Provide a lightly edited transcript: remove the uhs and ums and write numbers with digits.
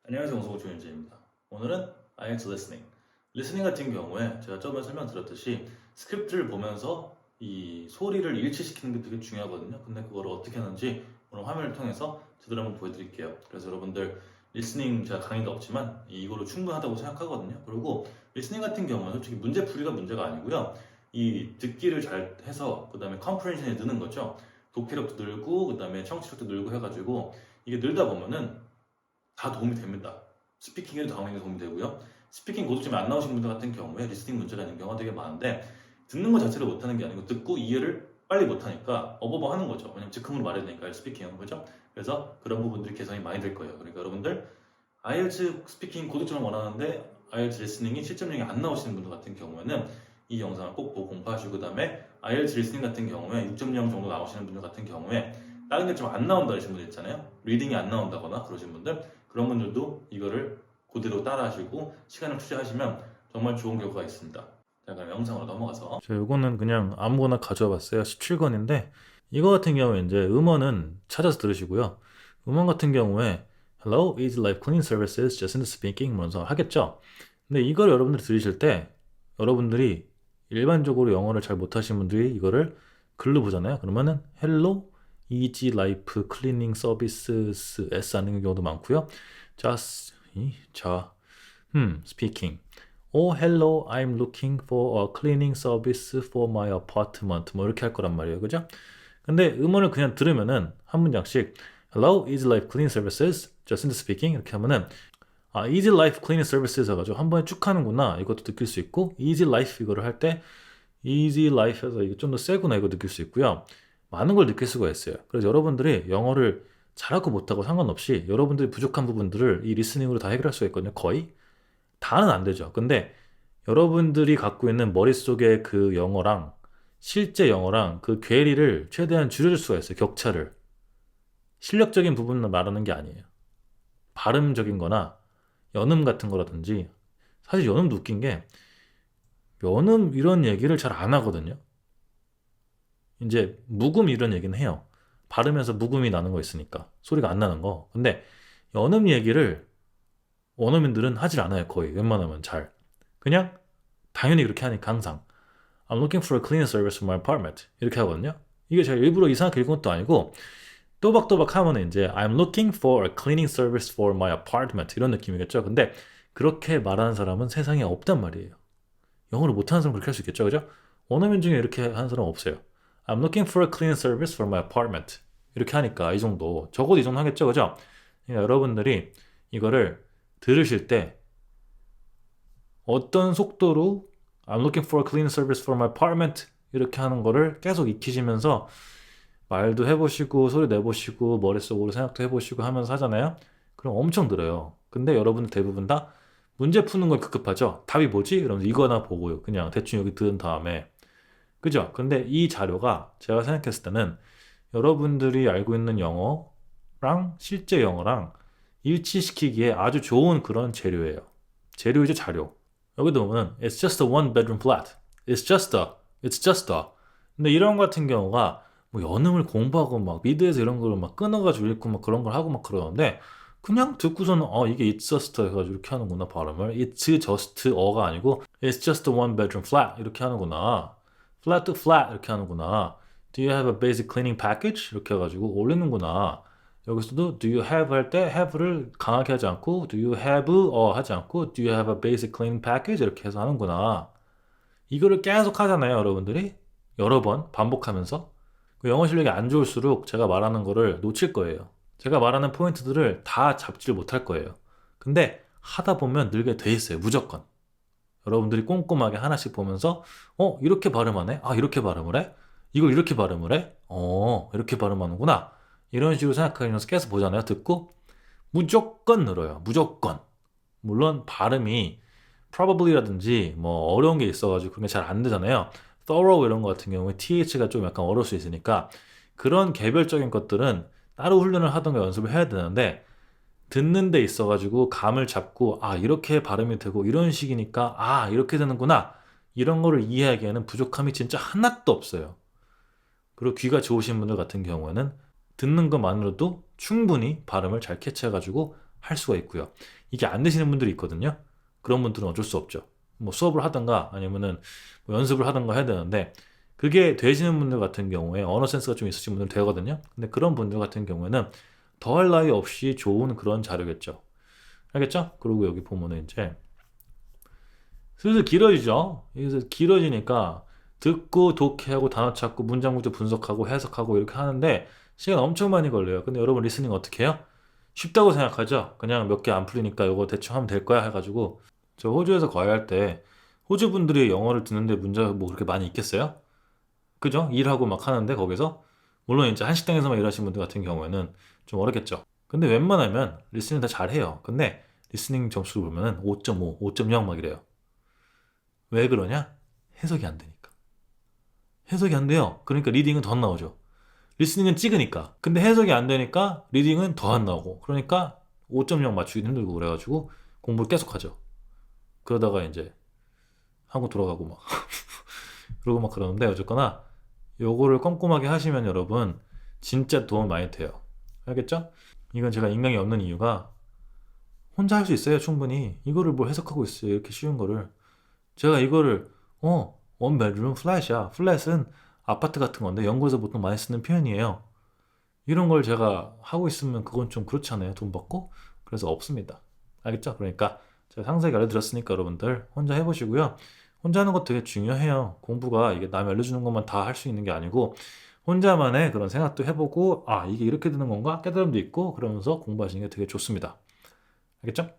안녕하세요. 영성우 조윤재입니다. 오늘은 IELTS 리스닝 같은 경우에 제가 저번에 설명드렸듯이 스크립트를 보면서 이 소리를 일치시키는 게 되게 중요하거든요. 근데 그걸 어떻게 하는지 오늘 화면을 통해서 제대로 한번 보여드릴게요. 그래서 여러분들 리스닝 제가 강의가 없지만 이거로 충분하다고 생각하거든요. 그리고 리스닝 같은 경우는 솔직히 문제풀이가 문제가 아니고요. 이 듣기를 잘 해서 그 다음에 컴프레hen션이 느는 거죠. 독해력도 늘고 그 다음에 청취력도 늘고 해가지고 이게 늘다 보면은 다 도움이 됩니다. 스피킹에도 당연히 도움이 되고요. 스피킹 고득점이 안 나오시는 분들 같은 경우에 리스닝 문제가 있는 경우가 되게 많은데 듣는 것 자체를 못하는 게 아니고 듣고 이해를 빨리 못하니까 어버버 하는 거죠. 왜냐면 즉흥으로 말해야 되니까 스피킹은 그죠? 그래서 그런 부분들이 개선이 많이 될 거예요. 그러니까 여러분들 IELTS 스피킹 고득점을 원하는데 IELTS 리스닝이 7.0이 안 나오시는 분들 같은 경우에는 이 영상을 꼭 보고 공부하시고 그 다음에 IELTS 리스닝 같은 경우에 6.0 정도 나오시는 분들 같은 경우에 다른 게 좀 안 나온다 하시는 분들 있잖아요. 리딩이 안 나온다거나 그러신 분들 그런 분들도 이거를 그대로 따라하시고 시간을 투자하시면 정말 좋은 결과가 있습니다. 자, 그럼 영상으로 넘어가서 요거는 그냥 아무거나 가져와 봤어요. 17권인데 이거 같은 경우에 이제 음원은 찾아서 들으시고요. 음원 같은 경우에 Hello, Easy Life Cleaning Services, Just in Speaking 먼저 하겠죠. 근데 이걸 여러분들이 들으실 때 여러분들이 일반적으로 영어를 잘 못하시는 분들이 이거를 글로 보잖아요. 그러면은 Hello, Easy Life Cleaning Services S 하는 경우도 많고요. Just speaking. Oh, hello, I'm looking for a cleaning service for my apartment. 뭐 이렇게 할 거란 말이에요. 그죠? 근데 음원을 그냥 들으면은 한 문장씩 Hello, Easy Life Cleaning Services, Just in speaking 이렇게 하면은 Easy Life Cleaning Services 해가지고 한 번에 쭉 하는구나 이것도 느낄 수 있고 Easy Life 이거를 할 때 Easy Life 해서 이게 좀 더 세구나 이거 느낄 수 있고요. 많은 걸 느낄 수가 있어요. 그래서 여러분들이 영어를 잘하고 못하고 상관없이 여러분들이 부족한 부분들을 이 리스닝으로 다 해결할 수가 있거든요. 거의 다는 안 되죠. 근데 여러분들이 갖고 있는 머릿속의 그 영어랑 실제 영어랑 그 괴리를 최대한 줄여줄 수가 있어요. 격차를. 실력적인 부분을 말하는 게 아니에요. 발음적인 거나 연음 같은 거라든지 사실 연음도 웃긴 게 연음 이런 얘기를 잘 안 하거든요. 이제 묵음 이런 얘기는 해요. 발음에서 묵음이 나는 거 있으니까 소리가 안 나는 거. 근데 연음 얘기를 원어민들은 하질 않아요. 거의 웬만하면 잘. 그냥 당연히 그렇게 하니까 항상 I'm looking for a cleaning service for my apartment 이렇게 하거든요. 이게 제가 일부러 이상하게 읽은 것도 아니고 또박또박 하면 이제 I'm looking for a cleaning service for my apartment 이런 느낌이겠죠. 근데 그렇게 말하는 사람은 세상에 없단 말이에요. 영어를 못하는 사람 그렇게 할 수 있겠죠. 그죠? 원어민 중에 이렇게 하는 사람 없어요. I'm looking for a cleaning service for my apartment 이렇게 하니까 이 정도 적어도 이 정도 하겠죠. 그죠? 그러니까 여러분들이 이거를 들으실 때 어떤 속도로 I'm looking for a cleaning service for my apartment 이렇게 하는 거를 계속 익히시면서 말도 해보시고 소리 내보시고 머릿속으로 생각도 해보시고 하면서 하잖아요. 그럼 엄청 늘어요. 근데 여러분들 대부분 다 문제 푸는 걸 급급하죠. 답이 뭐지? 이러면서 이거나 보고요. 그냥 대충 여기 들은 다음에 그죠? 근데 이 자료가 제가 생각했을 때는 여러분들이 알고 있는 영어랑 실제 영어랑 일치시키기에 아주 좋은 그런 재료예요. 재료이죠, 자료. 여기도 보면 It's just a one bedroom flat. It's just a. 근데 이런 같은 경우가 뭐 연음을 공부하고 막 미드에서 이런 걸 막 끊어가지고 읽고 막 그런 걸 하고 막 그러는데 그냥 듣고서는 이게 it's just 해가지고 이렇게 하는구나 발음을 it's just a가 아니고 it's just a one bedroom flat 이렇게 하는구나 flat 이렇게 하는구나 do you have a basic cleaning package 이렇게 해가지고 올리는구나 여기서도 do you have 할 때 have를 강하게 하지 않고 do you have 하지 않고 do you have a basic cleaning package 이렇게 해서 하는구나 이거를 계속 하잖아요 여러분들이 여러 번 반복하면서 그 영어 실력이 안 좋을수록 제가 말하는 거를 놓칠 거예요. 제가 말하는 포인트들을 다 잡지를 못할 거예요. 근데 하다 보면 늘게 돼 있어요. 무조건. 여러분들이 꼼꼼하게 하나씩 보면서 이렇게 발음하네? 이렇게 발음을 해? 이걸 이렇게 발음을 해? 이렇게 발음하는구나. 이런 식으로 생각하면서 계속 보잖아요. 듣고 무조건 늘어요. 무조건. 물론 발음이 probably라든지 뭐 어려운 게 있어가지고 그런 게 잘 안 되잖아요. thorough 이런 거 같은 경우에 th가 좀 약간 어려울 수 있으니까 그런 개별적인 것들은 따로 훈련을 하던가 연습을 해야 되는데 듣는 데 있어가지고 감을 잡고 이렇게 발음이 되고 이런 식이니까 이렇게 되는구나 이런 거를 이해하기에는 부족함이 진짜 하나도 없어요. 그리고 귀가 좋으신 분들 같은 경우에는 듣는 것만으로도 충분히 발음을 잘 캐치해가지고 할 수가 있고요. 이게 안 되시는 분들이 있거든요. 그런 분들은 어쩔 수 없죠. 뭐 수업을 하든가 아니면은 뭐 연습을 하든가 해야 되는데 그게 되시는 분들 같은 경우에 언어 센스가 좀 있으신 분들 되거든요. 근데 그런 분들 같은 경우에는 더할 나위 없이 좋은 그런 자료겠죠. 알겠죠? 그리고 여기 보면은 이제 슬슬 길어지죠. 여기서 길어지니까 듣고 독해하고 단어 찾고 문장 구조 분석하고 해석하고 이렇게 하는데 시간 엄청 많이 걸려요. 근데 여러분 리스닝 어떻게 해요? 쉽다고 생각하죠? 그냥 몇 개 안 풀리니까 이거 대충 하면 될 거야 해가지고 저 호주에서 과외할 때 호주 분들이 영어를 듣는데 문제가 뭐 그렇게 많이 있겠어요? 그죠? 일하고 막 하는데 거기서 물론 이제 한식당에서만 일하시는 분들 같은 경우에는 좀 어렵겠죠. 근데 웬만하면 리스닝 다 잘해요. 근데 리스닝 점수를 보면은 5.5, 5.0 막 이래요. 왜 그러냐? 해석이 안 되니까. 해석이 안 돼요. 그러니까 리딩은 더 안 나오죠. 리스닝은 찍으니까. 근데 해석이 안 되니까 리딩은 더 안 나오고. 그러니까 5.0 맞추기 힘들고 그래가지고 공부를 계속 하죠. 그러다가 이제 한국 돌아가고 막 그러고 막 그러는데 어쨌거나 요거를 꼼꼼하게 하시면 여러분 진짜 도움 많이 돼요. 알겠죠? 이건 제가 인강이 없는 이유가 혼자 할 수 있어요, 충분히. 이거를 뭘 해석하고 있어요, 이렇게 쉬운 거를. 제가 이거를 원베드룸 플랫이야. 플랫은 아파트 같은 건데 영국에서 보통 많이 쓰는 표현이에요. 이런 걸 제가 하고 있으면 그건 좀 그렇잖아요. 돈 받고. 그래서 없습니다. 알겠죠? 그러니까 제가 상세하게 알려드렸으니까 여러분들 혼자 해보시고요. 혼자 하는 거 되게 중요해요. 공부가 이게 남이 알려주는 것만 다 할 수 있는 게 아니고 혼자만의 그런 생각도 해보고 아 이게 이렇게 되는 건가 깨달음도 있고 그러면서 공부하시는 게 되게 좋습니다. 알겠죠?